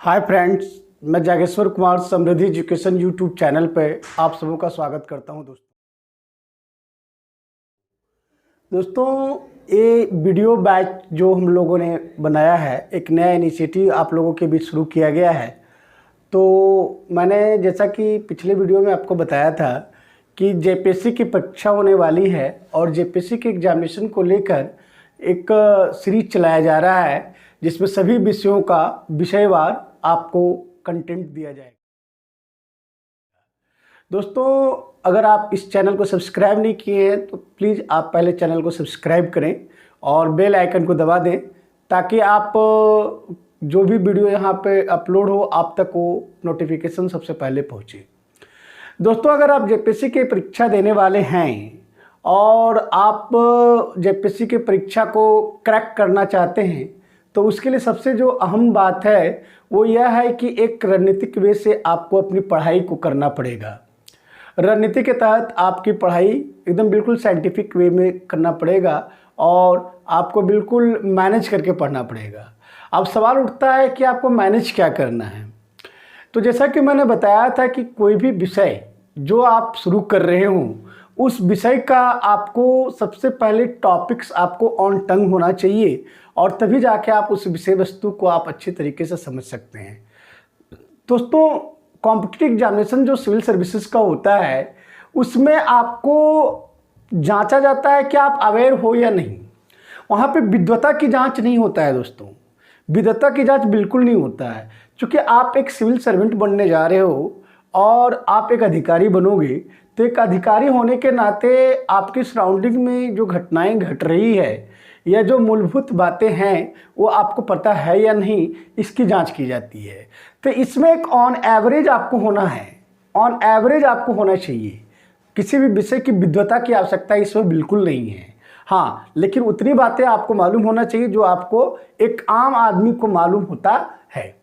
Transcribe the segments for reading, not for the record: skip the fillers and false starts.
Hi friends, मैं जागेश्वर कुमार समृद्धि education YouTube channel पे आप सबों का स्वागत करता हूं। दोस्तों ये वीडियो बैच जो हम लोगों ने बनाया है, एक नया इनिशिएटिव आप लोगों के बीच शुरू किया गया है। तो मैंने जैसा कि पिछले वीडियो में आपको बताया था कि जेपीएससी की परीक्षा होने वाली है और जेपीएससी के एग्जामिनेशन को लेकर एक सीरीज चलाया जा रहा है जिसमें सभी विषयों का विषयवार आपको कंटेंट दिया जाएगा। दोस्तों अगर आप इस चैनल को सब्सक्राइब नहीं किए हैं तो प्लीज़ आप पहले चैनल को सब्सक्राइब करें और बेल आइकन को दबा दें ताकि आप जो भी वीडियो यहाँ पे अपलोड हो आप तक वो नोटिफिकेशन सबसे पहले पहुँचे। दोस्तों अगर आप जेपीएससी की परीक्षा देने वाले हैं और आप जेपीएससी की परीक्षा को क्रैक करना चाहते हैं तो उसके लिए सबसे जो अहम बात है वो यह है कि एक रणनीतिक वे से आपको अपनी पढ़ाई को करना पड़ेगा। रणनीति के तहत आपकी पढ़ाई एकदम बिल्कुल साइंटिफिक वे में करना पड़ेगा और आपको बिल्कुल मैनेज करके पढ़ना पड़ेगा। अब सवाल उठता है कि आपको मैनेज क्या करना है। तो जैसा कि मैंने बताया था कि कोई भी विषय जो आप शुरू कर रहे हो उस विषय का आपको सबसे पहले टॉपिक्स आपको ऑन टंग होना चाहिए और तभी जाके आप उस विषय वस्तु को आप अच्छे तरीके से समझ सकते हैं। दोस्तों कॉम्पिटिटिव एग्जामिनेशन जो सिविल सर्विसेज का होता है उसमें आपको जांचा जाता है कि आप अवेयर हो या नहीं। वहाँ पे विद्वता की जांच नहीं होता है दोस्तों, विद्वता की जांच बिल्कुल नहीं होता है। क्योंकि आप एक सिविल सर्वेंट बनने जा रहे हो और आप एक अधिकारी बनोगे तो एक अधिकारी होने के नाते आपकी सराउंडिंग में जो घटनाएं घट रही है या जो मूलभूत बातें हैं वो आपको पता है या नहीं, इसकी जांच की जाती है। तो इसमें एक ऑन एवरेज आपको होना है, ऑन एवरेज आपको होना चाहिए। किसी भी विषय की विद्वता की आवश्यकता इसमें बिल्कुल नहीं है। हाँ, लेकिन उतनी बातें आपको मालूम होना चाहिए जो आपको एक आम आदमी को मालूम होता है।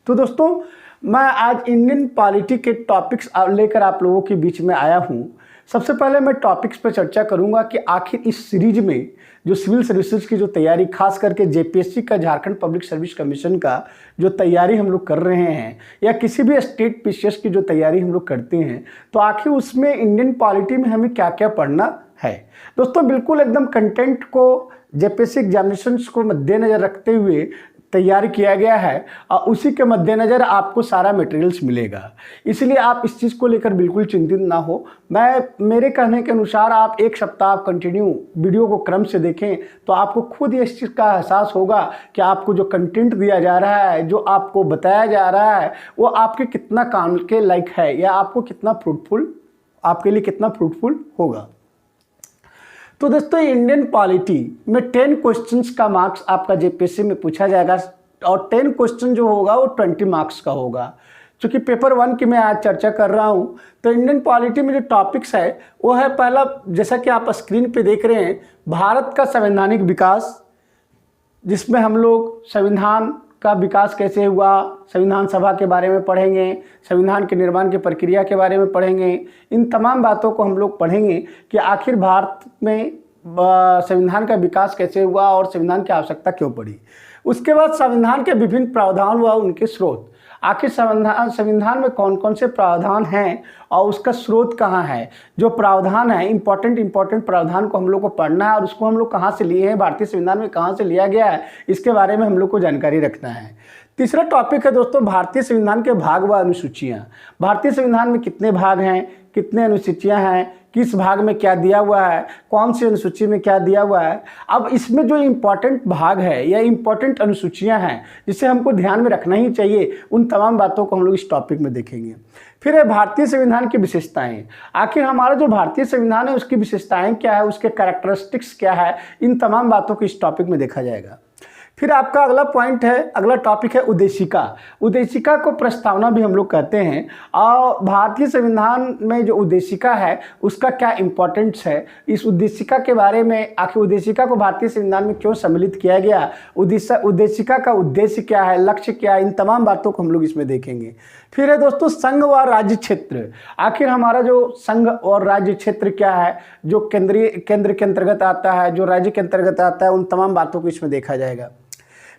तो दोस्तों मैं आज इंडियन पॉलिटी के टॉपिक्स लेकर आप लोगों के बीच में आया हूँ। सबसे पहले मैं टॉपिक्स पर चर्चा करूँगा कि आखिर इस सीरीज में जो सिविल सर्विसेज की जो तैयारी, खास करके जेपीएससी का, झारखंड पब्लिक सर्विस कमीशन का जो तैयारी हम लोग कर रहे हैं या किसी भी स्टेट पीसीएस की जो तैयारी हम लोग करते हैं, तो आखिर उसमें इंडियन पॉलिटी में हमें क्या क्या पढ़ना है। दोस्तों बिल्कुल एकदम कंटेंट को जेपीएससी एग्जामिनेशंस को मद्देनज़र रखते हुए तैयार किया गया है और उसी के मद्देनज़र आपको सारा मटेरियल्स मिलेगा। इसलिए आप इस चीज़ को लेकर बिल्कुल चिंतित ना हो। मेरे कहने के अनुसार आप एक सप्ताह आप कंटिन्यू वीडियो को क्रम से देखें तो आपको खुद इस चीज़ का एहसास होगा कि आपको जो कंटेंट दिया जा रहा है, जो आपको बताया जा रहा है, वो आपके कितना काम के लायक है या आपको कितना फ्रूटफुल, आपके लिए कितना फ्रूटफुल होगा। तो दोस्तों इंडियन पॉलिटी में 10 क्वेश्चंस का मार्क्स आपका जेपीएससी में पूछा जाएगा और 10 क्वेश्चन जो होगा वो 20 मार्क्स का होगा। क्योंकि पेपर 1 की मैं आज चर्चा कर रहा हूँ तो इंडियन पॉलिटी में जो टॉपिक्स है वो है, पहला जैसा कि आप स्क्रीन पे देख रहे हैं, भारत का संवैधानिक विकास, जिसमें हम लोग संविधान का विकास कैसे हुआ, संविधान सभा के बारे में पढ़ेंगे, संविधान के निर्माण की प्रक्रिया के बारे में पढ़ेंगे। इन तमाम बातों को हम लोग पढ़ेंगे कि आखिर भारत में संविधान का विकास कैसे हुआ और संविधान की आवश्यकता क्यों पड़ी। उसके बाद संविधान के विभिन्न प्रावधान व उनके स्रोत, आखिर संविधान में कौन कौन से प्रावधान हैं और उसका स्रोत कहाँ है। जो प्रावधान है, इंपॉर्टेंट प्रावधान को हम लोग को पढ़ना है और उसको हम लोग कहाँ से लिए हैं, भारतीय संविधान में कहाँ से लिया गया है, इसके बारे में हम लोग को जानकारी रखना है। तीसरा टॉपिक है दोस्तों भारतीय संविधान के भाग व अनुसूचियाँ। भारतीय संविधान में कितने भाग हैं, कितने अनुसूचियाँ हैं, किस भाग में क्या दिया हुआ है, कौन सी अनुसूची में क्या दिया हुआ है। अब इसमें जो इम्पोर्टेंट भाग है या इम्पोर्टेंट अनुसूचियां हैं जिसे हमको ध्यान में रखना ही चाहिए, उन तमाम बातों को हम लोग इस टॉपिक में देखेंगे। फिर है भारतीय संविधान की विशेषताएं। आखिर हमारा जो भारतीय संविधान है उसकी विशेषताएं क्या है, उसके कैरेक्टरिस्टिक्स क्या है, इन तमाम बातों को इस टॉपिक में देखा जाएगा। फिर आपका अगला पॉइंट है, अगला टॉपिक है उद्देशिका। उद्देशिका को प्रस्तावना भी हम लोग कहते हैं और भारतीय संविधान में जो उद्देशिका है उसका क्या इंपॉर्टेंस है, इस उद्देशिका के बारे में, आखिर उद्देशिका को भारतीय संविधान में क्यों सम्मिलित किया गया, उद्देशिका का उद्देश्य क्या है, लक्ष्य क्या है, इन तमाम बातों को हम लोग इसमें देखेंगे। फिर है दोस्तों संघ व राज्य क्षेत्र। आखिर हमारा जो संघ और राज्य क्षेत्र क्या है, जो केंद्र के अंतर्गत आता है, जो राज्य के अंतर्गत आता है, उन तमाम बातों को इसमें देखा जाएगा।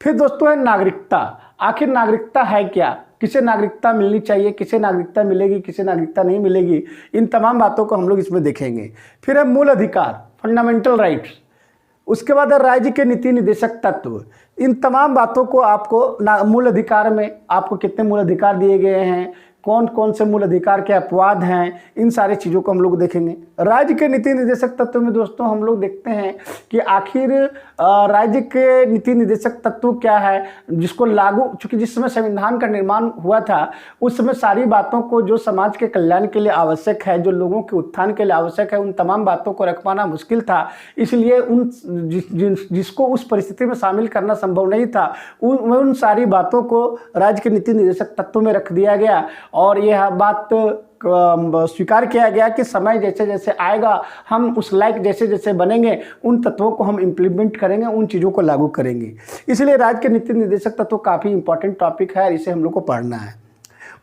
फिर दोस्तों है नागरिकता। आखिर नागरिकता है क्या, किसे नागरिकता मिलनी चाहिए, किसे नागरिकता मिलेगी, किसे नागरिकता नहीं मिलेगी, इन तमाम बातों को हम लोग इसमें देखेंगे। फिर है मूल अधिकार, फंडामेंटल राइट्स। उसके बाद है राज्य के नीति निर्देशक तत्व। इन तमाम बातों को आपको मूल अधिकार में आपको कितने मूल अधिकार दिए गए हैं, कौन कौन से मूल अधिकार के अपवाद हैं, इन सारी चीज़ों को हम लोग देखेंगे। राज्य के नीति निर्देशक तत्व में दोस्तों हम लोग देखते हैं कि आखिर राज्य के नीति निर्देशक तत्व क्या है, जिसको लागू, चूँकि जिस समय संविधान का निर्माण हुआ था उस समय सारी बातों को जो समाज के कल्याण के लिए आवश्यक है, जो लोगों के उत्थान के लिए आवश्यक है, उन तमाम बातों को रख पाना मुश्किल था। इसलिए जिसको उस परिस्थिति में शामिल करना संभव नहीं था उन सारी बातों को राज्य के नीति निर्देशक तत्व में रख दिया गया। और यह बात स्वीकार किया गया कि समय जैसे जैसे आएगा हम उस लायक जैसे जैसे बनेंगे उन तत्वों को हम इम्प्लीमेंट करेंगे, उन चीज़ों को लागू करेंगे। इसलिए राज्य के नीति निर्देशक तत्व काफ़ी इंपॉर्टेंट टॉपिक है, इसे हम लोग को पढ़ना है।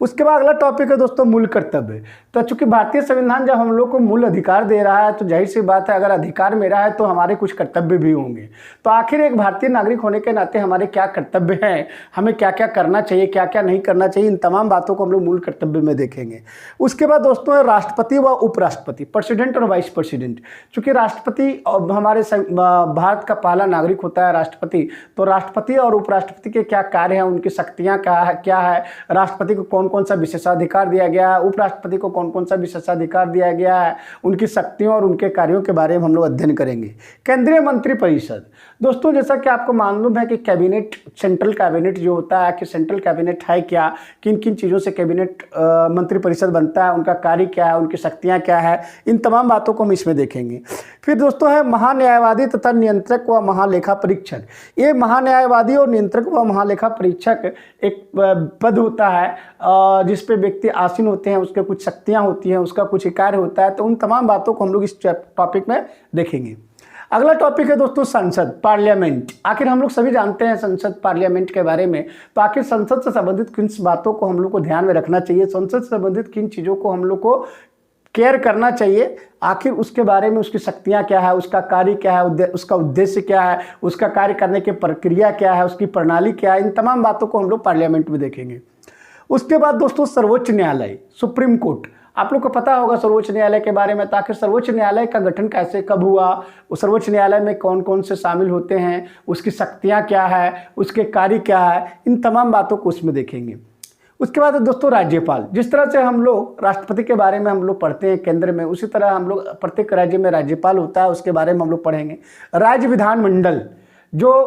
उसके बाद अगला टॉपिक है दोस्तों मूल कर्तव्य। तो चूंकि भारतीय संविधान जब हम लोग को मूल अधिकार दे रहा है तो जाहिर सी बात है अगर अधिकार मेरा है तो हमारे कुछ कर्तव्य भी होंगे। तो आखिर एक भारतीय नागरिक होने के नाते हमारे क्या कर्तव्य हैं, हमें क्या क्या करना चाहिए, क्या क्या नहीं करना चाहिए, इन तमाम बातों को हम लोग मूल कर्तव्य में देखेंगे। उसके बाद दोस्तों है राष्ट्रपति व उपराष्ट्रपति, प्रेसिडेंट और वाइस प्रेसिडेंट। चूँकि राष्ट्रपति हमारे भारत का पहला नागरिक होता है राष्ट्रपति, तो राष्ट्रपति और उपराष्ट्रपति के क्या कार्य हैं, उनकी शक्तियाँ क्या है, राष्ट्रपति को कौन सा विशेषाधिकार दिया गया है, उपराष्ट्रपति को कौन कौन सा विशेषाधिकार दिया गया है, उनकी शक्तियों और उनके कार्यों के बारे में हम लोग अध्ययन करेंगे। केंद्रीय मंत्रिपरिषद दोस्तों, जैसा कि आपको मालूम है कि कैबिनेट, सेंट्रल कैबिनेट जो होता है कि सेंट्रल कैबिनेट है क्या, किन किन चीज़ों से कैबिनेट मंत्रिपरिषद बनता है, उनका कार्य क्या है, उनकी शक्तियाँ क्या है, इन तमाम बातों को हम इसमें देखेंगे। फिर दोस्तों है महान्यायवादी तथा नियंत्रक व महालेखा परीक्षक। ये महान्यायवादी और नियंत्रक व महालेखा परीक्षक एक पद होता है जिस पे व्यक्ति आसीन होते हैं, उसके कुछ शक्तियां होती हैं, उसका कुछ कार्य होता है। तो उन तमाम बातों को हम लोग इस टॉपिक में देखेंगे। अगला टॉपिक है दोस्तों संसद, पार्लियामेंट। आखिर हम लोग सभी जानते हैं संसद, पार्लियामेंट के बारे में। तो आखिर संसद से संबंधित किन बातों को हम लोग को ध्यान में रखना चाहिए, संसद से संबंधित किन चीज़ों को हम लोग को केयर करना चाहिए, आखिर उसके बारे में, उसकी शक्तियाँ क्या है, उसका कार्य क्या है, उसका उद्देश्य क्या है, उसका कार्य करने की प्रक्रिया क्या है, उसकी प्रणाली क्या है, इन तमाम बातों को हम लोग पार्लियामेंट में देखेंगे। उसके बाद दोस्तों सर्वोच्च न्यायालय, सुप्रीम कोर्ट। आप लोग को पता होगा सर्वोच्च न्यायालय के बारे में। तो आखिर सर्वोच्च न्यायालय का गठन कैसे कब हुआ, उस सर्वोच्च न्यायालय में कौन कौन से शामिल होते हैं, उसकी शक्तियाँ क्या है, उसके कार्य क्या है, इन तमाम बातों को उसमें देखेंगे। उसके बाद दोस्तों राज्यपाल। जिस तरह से हम लोग राष्ट्रपति के बारे में हम लोग पढ़ते हैं केंद्र में, उसी तरह हम लोग प्रत्येक राज्य में राज्यपाल होता है, उसके बारे में हम लोग पढ़ेंगे। राज्य विधानमंडल, जो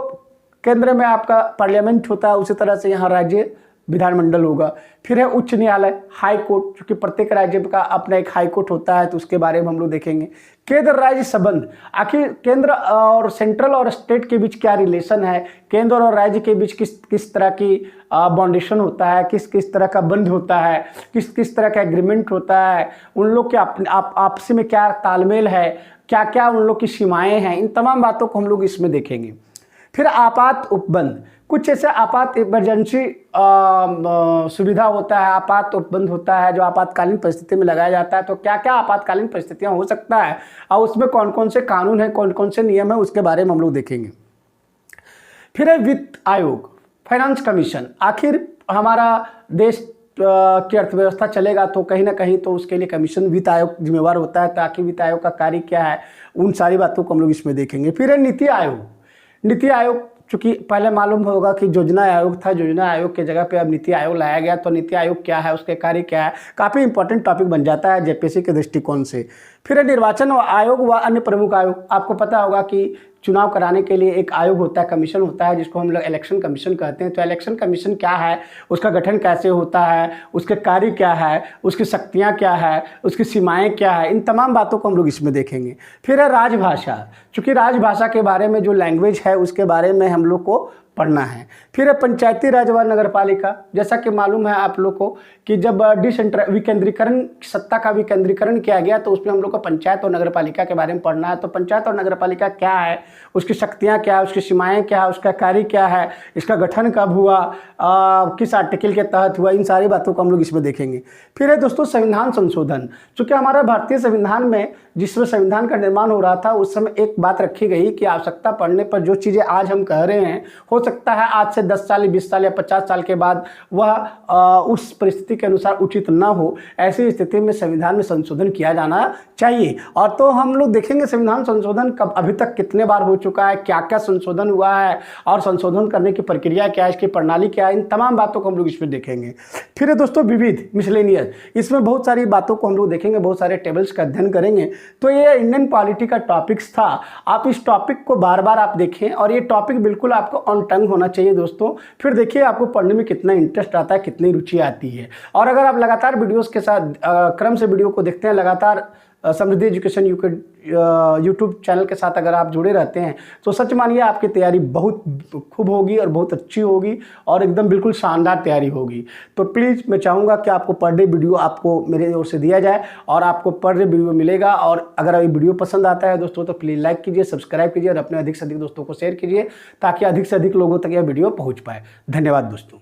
केंद्र में आपका पार्लियामेंट होता है उसी तरह से यहाँ राज्य विधानमंडल होगा। फिर है उच्च न्यायालय, हाई कोर्ट, क्योंकि प्रत्येक राज्य का अपना एक हाई कोर्ट होता है, तो उसके बारे में हम लोग देखेंगे। केंद्र राज्य संबंध, आखिर केंद्र और सेंट्रल और स्टेट के बीच क्या रिलेशन है, केंद्र और राज्य के बीच किस तरह की बाउंडेशन होता है, किस तरह का बंध होता है, किस तरह का एग्रीमेंट होता है, उन लोग के आपसी में क्या तालमेल है, क्या क्या उन लोग की सीमाएँ हैं, इन तमाम बातों को हम लोग इसमें देखेंगे। फिर आपात उपबंध, कुछ ऐसे आपात इमरजेंसी सुविधा होता है, आपात उपबंध होता है जो आपातकालीन परिस्थिति में लगाया जाता है। तो क्या क्या आपातकालीन परिस्थितियां हो सकता है और उसमें कौन कौन से कानून है, कौन कौन से नियम है, उसके बारे में हम लोग देखेंगे। फिर है वित्त आयोग, फाइनेंस कमीशन। आखिर हमारा देश की अर्थव्यवस्था चलेगा तो कहीं ना कहीं तो उसके लिए कमीशन, वित्त आयोग जिम्मेवार होता है। ताकि वित्त आयोग का कार्य क्या है, उन सारी बातों को हम लोग इसमें देखेंगे। फिर है नीति आयोग। नीति आयोग चूँकि पहले मालूम होगा कि योजना आयोग था, योजना आयोग के जगह पे अब नीति आयोग लाया गया। तो नीति आयोग क्या है, उसके कार्य क्या है, काफ़ी इंपॉर्टेंट टॉपिक बन जाता है जेपीएससी के दृष्टिकोण से। फिर है निर्वाचन आयोग व अन्य प्रमुख आयोग। आपको पता होगा कि चुनाव कराने के लिए एक आयोग होता है, कमीशन होता है, जिसको हम लोग इलेक्शन कमीशन कहते हैं। तो इलेक्शन कमीशन क्या है, उसका गठन कैसे होता है, उसके कार्य क्या है, उसकी शक्तियाँ क्या है, उसकी सीमाएँ क्या है, इन तमाम बातों को हम लोग इसमें देखेंगे। फिर है राजभाषा। चूँकि राजभाषा के बारे में जो लैंग्वेज है उसके बारे में हम लोग को पढ़ना है। फिर है पंचायती राज व नगर पालिका। जैसा कि मालूम है आप लोग को कि जब विकेंद्रीकरण, सत्ता का विकेंद्रीकरण किया गया तो उसमें हम लोग को पंचायत और नगर पालिका के बारे में पढ़ना है। तो पंचायत और नगर पालिका क्या है, उसकी शक्तियाँ क्या है, उसकी सीमाएँ क्या है, उसका कार्य क्या है, इसका गठन कब हुआ, किस आर्टिकल के तहत हुआ, इन सारी बातों को हम लोग इसमें देखेंगे। फिर है दोस्तों संविधान संशोधन। चूँकि हमारा भारतीय संविधान में जिसमें संविधान का निर्माण हो रहा था उस समय एक बात रखी गई कि आवश्यकता पड़ने पर जो चीज़ें आज हम कह रहे हैं हो सकता है आज से 10 साल 20 साल या 50 साल के बाद वह उस परिस्थिति के अनुसार उचित ना हो। ऐसी स्थिति में संविधान में संशोधन किया जाना चाहिए। और तो हम लोग देखेंगे संविधान संशोधन कब अभी तक कितने बार हो चुका है, क्या क्या संशोधन हुआ है और संशोधन करने की प्रक्रिया क्या है, इसकी प्रणाली क्या है, इन तमाम बातों को हम लोग इसमें देखेंगे। फिर है दोस्तों विविध मिसलेनियस, इसमें बहुत सारी बातों को हम लोग देखेंगे, बहुत सारे टेबल्स का अध्ययन करेंगे। तो ये इंडियन पॉलिटी का टॉपिक्स था। आप इस टॉपिक को बार बार आप देखें और ये टॉपिक बिल्कुल आपको ऑन टंग होना चाहिए दोस्तों। फिर देखिए आपको पढ़ने में कितना इंटरेस्ट आता है, कितनी रुचि आती है। और अगर आप लगातार वीडियोस के साथ क्रम से वीडियो को देखते हैं, लगातार समृद्धि एजुकेशन यूट्यूब चैनल के साथ अगर आप जुड़े रहते हैं तो सच मानिए आपकी तैयारी बहुत खूब होगी और बहुत अच्छी होगी और एकदम बिल्कुल शानदार तैयारी होगी। तो प्लीज़ मैं चाहूँगा कि आपको पर डे वीडियो आपको मेरे ओर से दिया जाए और आपको पर डे वीडियो मिलेगा। और अगर ये वीडियो पसंद आता है दोस्तों तो प्लीज़ लाइक कीजिए, सब्सक्राइब कीजिए और अपने अधिक से अधिक दोस्तों को शेयर कीजिए ताकि अधिक से अधिक लोगों तक यह वीडियो पहुँच पाए। धन्यवाद दोस्तों।